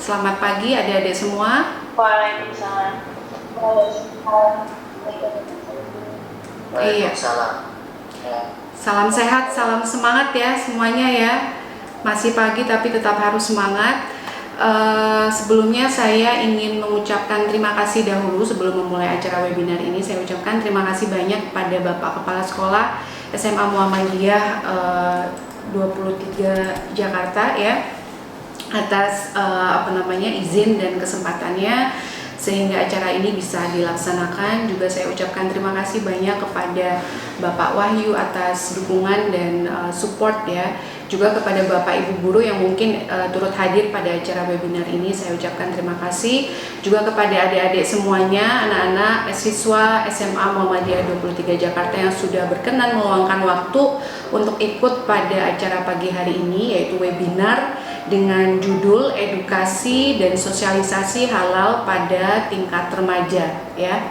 Selamat pagi adik-adik semua. Waalaikumsalam. Iya, Waalaikumsalam. Ya. salam sehat, salam semangat ya semuanya ya. Masih pagi tapi tetap harus semangat. Sebelumnya saya ingin mengucapkan terima kasih dahulu sebelum memulai acara webinar ini. Saya ucapkan terima kasih banyak kepada Bapak Kepala Sekolah SMA Muhammadiyah 23 Jakarta ya, atas izin dan kesempatannya sehingga acara ini bisa dilaksanakan. Juga saya ucapkan terima kasih banyak kepada Bapak Wahyu atas dukungan dan support ya. Juga kepada Bapak Ibu guru yang mungkin turut hadir pada acara webinar ini, saya ucapkan terima kasih. Juga kepada adik-adik semuanya, anak-anak siswa SMA Muhammadiyah 23 Jakarta yang sudah berkenan meluangkan waktu untuk ikut pada acara pagi hari ini, yaitu webinar dengan judul edukasi dan sosialisasi halal pada tingkat remaja ya.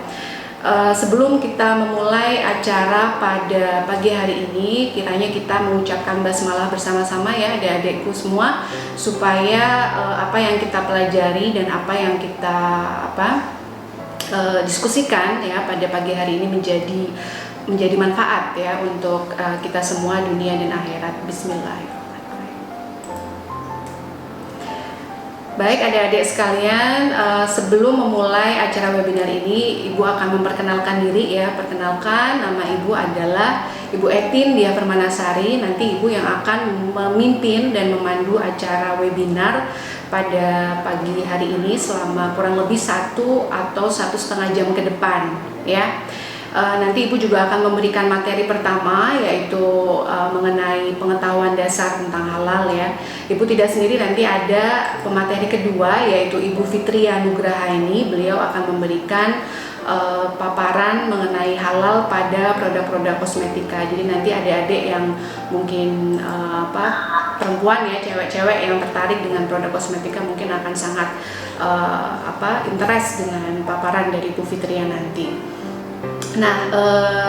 Sebelum kita memulai acara pada pagi hari ini, kiranya kita mengucapkan basmalah bersama-sama ya adik-adikku semua, supaya apa yang kita pelajari dan apa yang kita diskusikan ya pada pagi hari ini menjadi manfaat ya untuk kita semua dunia dan akhirat. Bismillahirrahmanirrahim. Baik adik-adik sekalian, sebelum memulai acara webinar ini, Ibu akan memperkenalkan diri ya. Perkenalkan, nama Ibu adalah Ibu Etin Dia Permanasari. Nanti Ibu yang akan memimpin dan memandu acara webinar pada pagi hari ini selama kurang lebih 1 atau 1,5 jam ke depan ya. Nanti Ibu juga akan memberikan materi pertama, yaitu mengenai pengetahuan dasar tentang halal ya. Ibu tidak sendiri, nanti ada pemateri kedua, yaitu Ibu Fitria Nugrahaini. Beliau akan memberikan paparan mengenai halal pada produk-produk kosmetika. Jadi nanti adik-adik yang mungkin perempuan ya, cewek-cewek yang tertarik dengan produk kosmetika mungkin akan sangat interest dengan paparan dari Ibu Fitria nanti. Nah,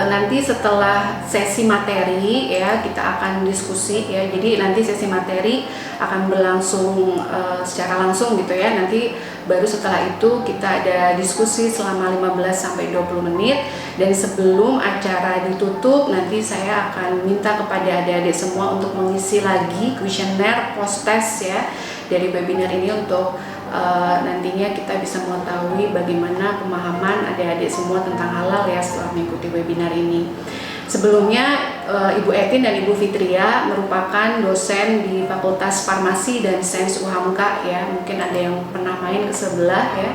nanti setelah sesi materi ya, kita akan diskusi ya. Jadi nanti sesi materi akan berlangsung secara langsung gitu ya. Nanti baru setelah itu kita ada diskusi selama 15-20 menit. Dan sebelum acara ditutup, nanti saya akan minta kepada adik-adik semua untuk mengisi lagi kuesioner post-test ya dari webinar ini, untuk nantinya kita bisa mengetahui bagaimana pemahaman adik-adik semua tentang halal ya setelah mengikuti webinar ini. Sebelumnya Ibu Etin dan Ibu Fitria merupakan dosen di Fakultas Farmasi dan Sains UHAMKA ya. Mungkin ada yang pernah main ke sebelah ya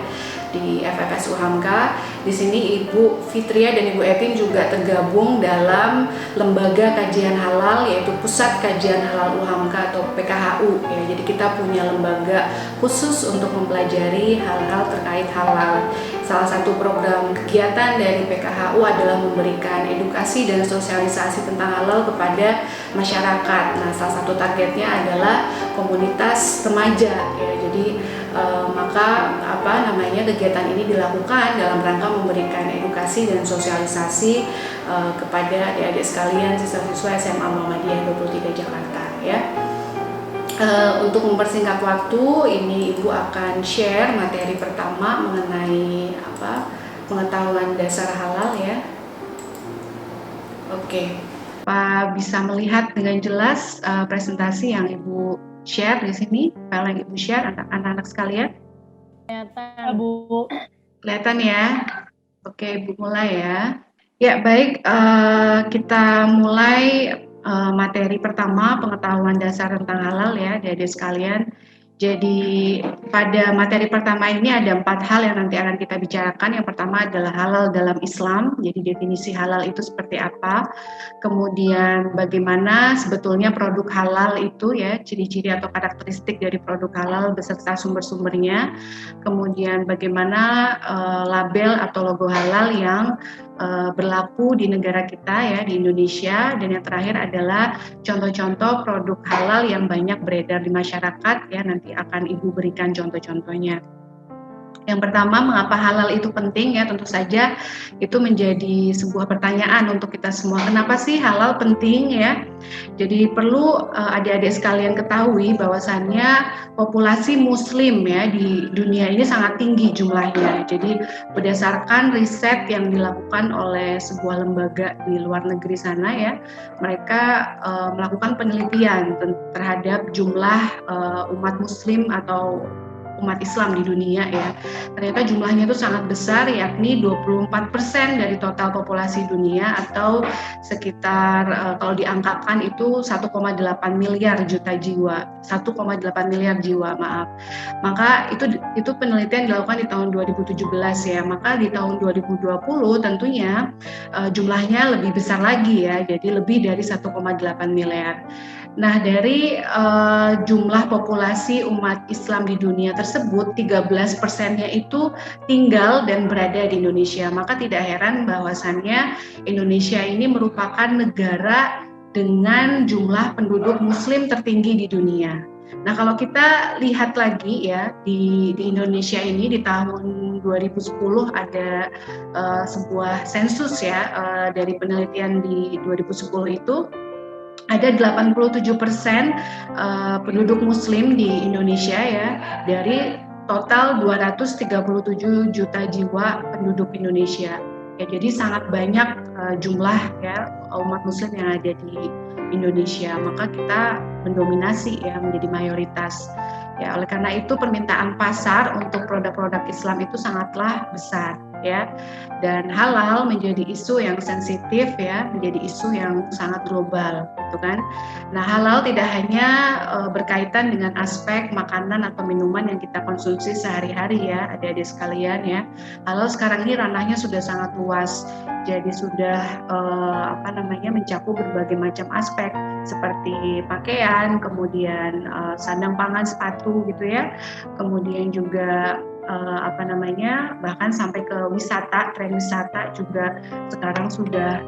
di FFS UHAMKA. Di sini Ibu Fitria dan Ibu Etin juga tergabung dalam lembaga kajian halal, yaitu Pusat Kajian Halal UHAMKA atau PKHU ya. Jadi kita punya lembaga khusus untuk mempelajari hal-hal terkait halal. Salah satu program kegiatan dari PKHU adalah memberikan edukasi dan sosialisasi tentang halal kepada masyarakat. Nah, salah satu targetnya adalah komunitas remaja ya. Jadi maka kegiatan ini dilakukan dalam rangka memberikan edukasi dan sosialisasi kepada adik-adik sekalian siswa-siswa SMA Muhammadiyah 23 Jakarta ya. Untuk mempersingkat waktu, ini Ibu akan share materi pertama mengenai pengetahuan dasar halal ya. Oke, Pak bisa melihat dengan jelas presentasi yang Ibu share di sini, file yang Ibu share anak-anak sekalian? Kelihatan, Bu. Kelihatan ya? Oke, Ibu mulai ya. Ya, baik, kita mulai materi pertama, pengetahuan dasar tentang halal ya, adik-adik sekalian. Jadi pada materi pertama ini ada 4 hal yang nanti akan kita bicarakan. Yang pertama adalah halal dalam Islam, jadi definisi halal itu seperti apa. Kemudian bagaimana sebetulnya produk halal itu ya, ciri-ciri atau karakteristik dari produk halal beserta sumber-sumbernya. Kemudian bagaimana label atau logo halal yang berlaku di negara kita ya, di Indonesia. Dan yang terakhir adalah contoh-contoh produk halal yang banyak beredar di masyarakat ya, nanti akan Ibu berikan contoh-contohnya. Yang pertama, mengapa halal itu penting ya? Tentu saja itu menjadi sebuah pertanyaan untuk kita semua. Kenapa sih halal penting ya? Jadi perlu adik-adik sekalian ketahui bahwasannya populasi muslim ya di dunia ini sangat tinggi jumlahnya. Jadi berdasarkan riset yang dilakukan oleh sebuah lembaga di luar negeri sana ya, mereka melakukan penelitian terhadap jumlah umat muslim atau umat Islam di dunia ya. Ternyata jumlahnya itu sangat besar, yakni 24% dari total populasi dunia atau sekitar kalau diangkakan itu 1,8 miliar juta jiwa, 1,8 miliar jiwa, maaf. Maka itu penelitian dilakukan di tahun 2017 ya. Maka di tahun 2020 tentunya jumlahnya lebih besar lagi ya. Jadi lebih dari 1,8 miliar. Nah, dari jumlah populasi umat Islam di dunia tersebut, 13%-nya itu tinggal dan berada di Indonesia. Maka tidak heran bahwasannya Indonesia ini merupakan negara dengan jumlah penduduk Muslim tertinggi di dunia. Nah, kalau kita lihat lagi ya di Indonesia ini di tahun 2010 ada sebuah sensus ya dari penelitian di 2010 itu ada 87% penduduk muslim di Indonesia ya, dari total 237 juta jiwa penduduk Indonesia. Ya, jadi sangat banyak jumlah ya umat muslim yang ada di Indonesia. Maka kita mendominasi ya, menjadi mayoritas. Ya, oleh karena itu permintaan pasar untuk produk-produk Islam itu sangatlah besar ya. Dan halal menjadi isu yang sensitif ya, menjadi isu yang sangat global gitu kan. Nah, halal tidak hanya berkaitan dengan aspek makanan atau minuman yang kita konsumsi sehari-hari ya, adik-adik sekalian ya. Halal sekarang ini ranahnya sudah sangat luas. Jadi sudah mencakup berbagai macam aspek seperti pakaian, kemudian sandang pangan, sepatu gitu ya. Kemudian juga bahkan sampai ke wisata, tren wisata juga sekarang sudah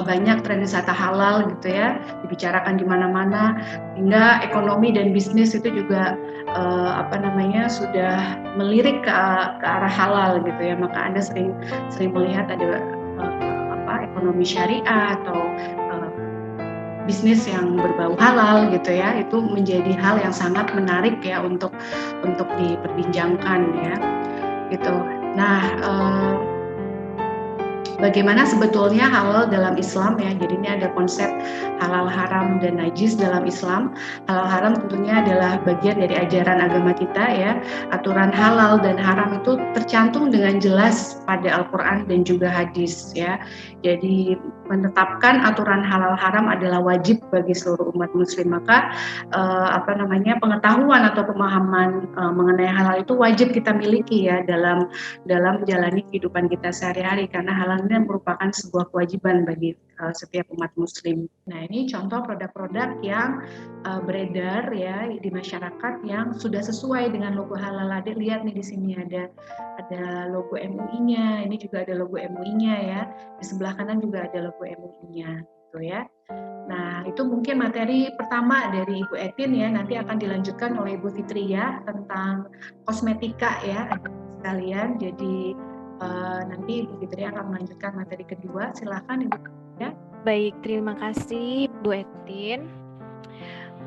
banyak tren wisata halal gitu ya, dibicarakan di mana-mana, hingga ekonomi dan bisnis itu juga sudah melirik ke arah halal gitu ya. Maka Anda sering melihat ada ekonomi syariah atau bisnis yang berbau halal gitu ya, itu menjadi hal yang sangat menarik ya untuk diperbincangkan ya gitu. Nah, bagaimana sebetulnya halal dalam Islam ya? Jadi ini ada konsep halal, haram, dan najis dalam Islam. Halal haram tentunya adalah bagian dari ajaran agama kita ya. Aturan halal dan haram itu tercantum dengan jelas pada Al-Quran dan juga hadis ya. Jadi menetapkan aturan halal haram adalah wajib bagi seluruh umat muslim. Maka pengetahuan atau pemahaman mengenai halal itu wajib kita miliki ya dalam menjalani kehidupan kita sehari-hari, karena halal ini merupakan sebuah kewajiban bagi setiap umat muslim. Nah, ini contoh produk-produk yang beredar ya di masyarakat yang sudah sesuai dengan logo halal. Adik lihat nih, di sini ada logo MUI-nya, ini juga ada logo MUI-nya ya. Di sebelah kanan juga ada logo MUI-nya gitu ya. Nah, itu mungkin materi pertama dari Ibu Etin ya. Nanti akan dilanjutkan oleh Ibu Fitria tentang kosmetika ya sekalian. Jadi nanti Ibu Fitria akan melanjutkan materi kedua. Silakan Ibu Fitria. Baik, terima kasih Bu Etin.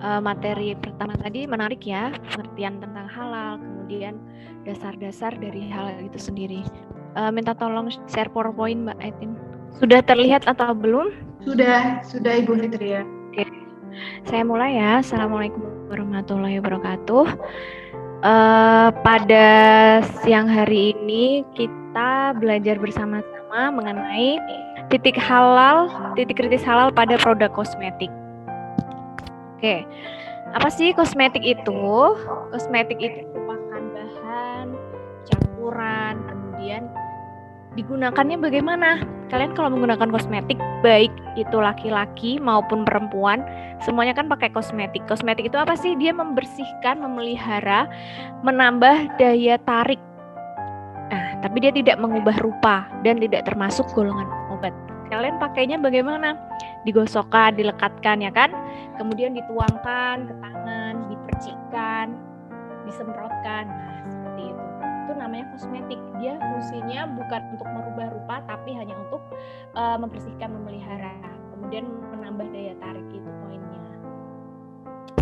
Materi pertama tadi menarik ya, pengertian tentang halal, kemudian dasar-dasar dari halal itu sendiri. Minta tolong share PowerPoint Mbak Etin. Sudah terlihat atau belum? Sudah Ibu Fitria. Oke. Saya mulai ya. Assalamualaikum warahmatullahi wabarakatuh. Pada siang hari ini kita belajar bersama-sama mengenai titik kritis halal pada produk kosmetik. Oke, apa sih kosmetik itu? Kosmetik itu merupakan bahan campuran, kemudian digunakannya bagaimana? Kalian kalau menggunakan kosmetik, baik itu laki-laki maupun perempuan, semuanya kan pakai kosmetik. Kosmetik itu apa sih? Dia membersihkan, memelihara, menambah daya tarik. Nah, tapi dia tidak mengubah rupa dan tidak termasuk golongan obat. Kalian pakainya bagaimana? Digosokkan, dilekatkan ya kan? Kemudian dituangkan ke tangan, dipercikkan, disemprotkan. Nah, seperti itu. namanya kosmetik. Dia fungsinya bukan untuk merubah rupa, tapi hanya untuk membersihkan, memelihara, kemudian menambah daya tarik, itu poinnya.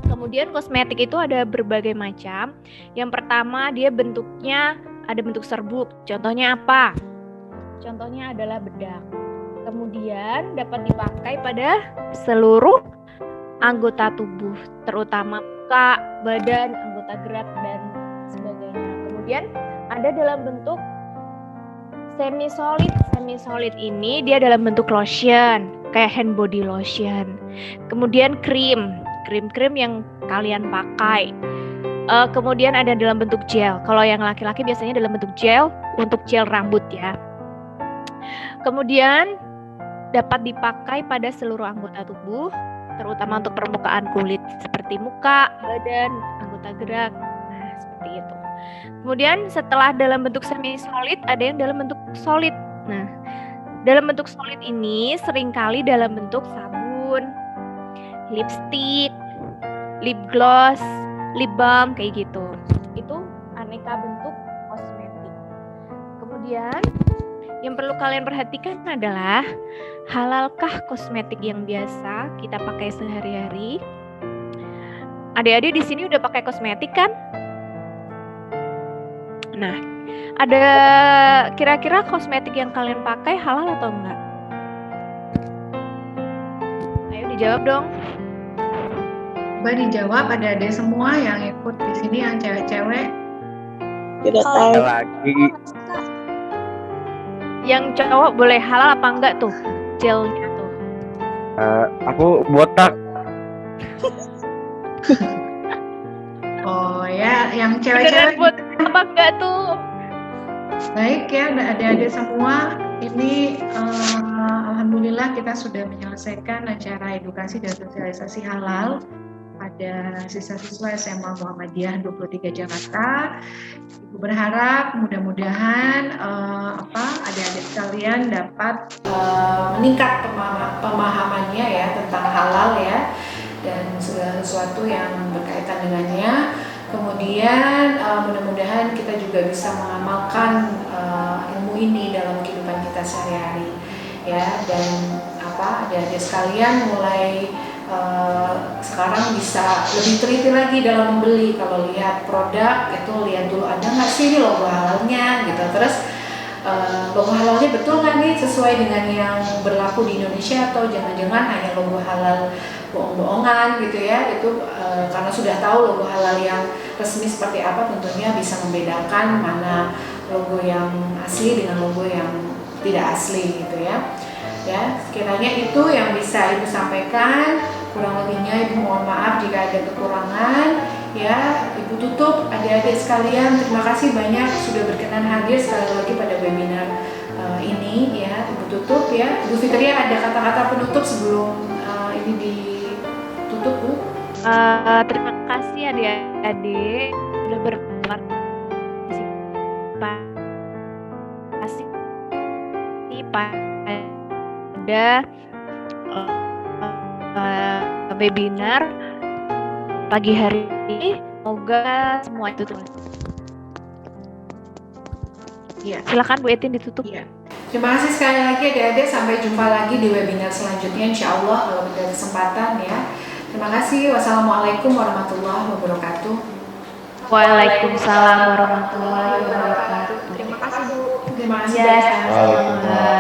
Kemudian kosmetik itu ada berbagai macam. Yang pertama, dia bentuknya ada bentuk serbuk. Contohnya apa? Contohnya adalah bedak. Kemudian dapat dipakai pada seluruh anggota tubuh, terutama muka, badan, anggota gerak, dan sebagainya. Kemudian ada dalam bentuk semi solid. Semi solid ini dia dalam bentuk lotion, kayak hand body lotion. Kemudian krim yang kalian pakai. Kemudian ada dalam bentuk gel. Kalau yang laki-laki biasanya dalam bentuk gel untuk gel rambut ya. Kemudian dapat dipakai pada seluruh anggota tubuh, terutama untuk permukaan kulit seperti muka, badan, anggota gerak. Nah, seperti itu. Kemudian setelah dalam bentuk semi solid, ada yang dalam bentuk solid. Nah, dalam bentuk solid ini seringkali dalam bentuk sabun, lipstick, lip gloss, lip balm, kayak gitu. Itu aneka bentuk kosmetik. Kemudian yang perlu kalian perhatikan adalah halalkah kosmetik yang biasa kita pakai sehari-hari? Adik-adik di sini udah pakai kosmetik kan? Nah, ada kira-kira kosmetik yang kalian pakai halal atau enggak? Ayo dijawab dong. Coba dijawab, ada semua yang ikut di sini, yang cewek-cewek. Tidak tahu. Lagi Yang cowok boleh halal apa enggak tuh? Gelnya tuh. aku botak. Oh ya, yang Beneran cewek-cewek. buat apa enggak tuh? Baik ya, adik-adik semua. Ini alhamdulillah kita sudah menyelesaikan acara edukasi dan sosialisasi halal pada siswa-siswa SMA Muhammadiyah 23 Jakarta. Ibu berharap mudah-mudahan adik-adik sekalian dapat meningkat pemahamannya ya tentang halal ya, dan segala sesuatu yang berkaitan dengannya. Kemudian mudah-mudahan kita juga bisa mengamalkan ilmu ini dalam kehidupan kita sehari-hari ya, dan adik-adik sekalian mulai sekarang bisa lebih teliti lagi dalam membeli. Kalau lihat produk itu lihat dulu ada nggak sih ini logo halalnya gitu, terus logo halalnya betul nggak nih sesuai dengan yang berlaku di Indonesia, atau jangan-jangan hanya logo halal bohong-bohongan gitu ya. Itu karena sudah tahu logo halal yang resmi seperti apa, tentunya bisa membedakan mana logo yang asli dengan logo yang tidak asli gitu ya. Ya, sekiranya itu yang bisa Ibu sampaikan. Kurang lebihnya Ibu mohon maaf jika ada kekurangan ya. Ibu tutup adik-adik sekalian. Terima kasih banyak sudah berkenan hadir sekali lagi pada webinar ini ya. Ibu tutup ya. Ibu Fitria, ada kata-kata penutup sebelum ini ditutup, Bu? Terima kasih adik-adik sudah berpartisipasi pada webinar pagi hari ini. Semoga semua itu tuh. Iya. Silakan Bu Etin ditutup. Iya. Terima kasih sekali lagi adik-adik. Sampai jumpa lagi di webinar selanjutnya insya Allah kalau ada kesempatan ya. Terima kasih. Wassalamualaikum warahmatullahi wabarakatuh. Waalaikumsalam warahmatullahi wabarakatuh. Terima kasih Bu. Terima kasih. Ya, Bu. Waalaikumsalam.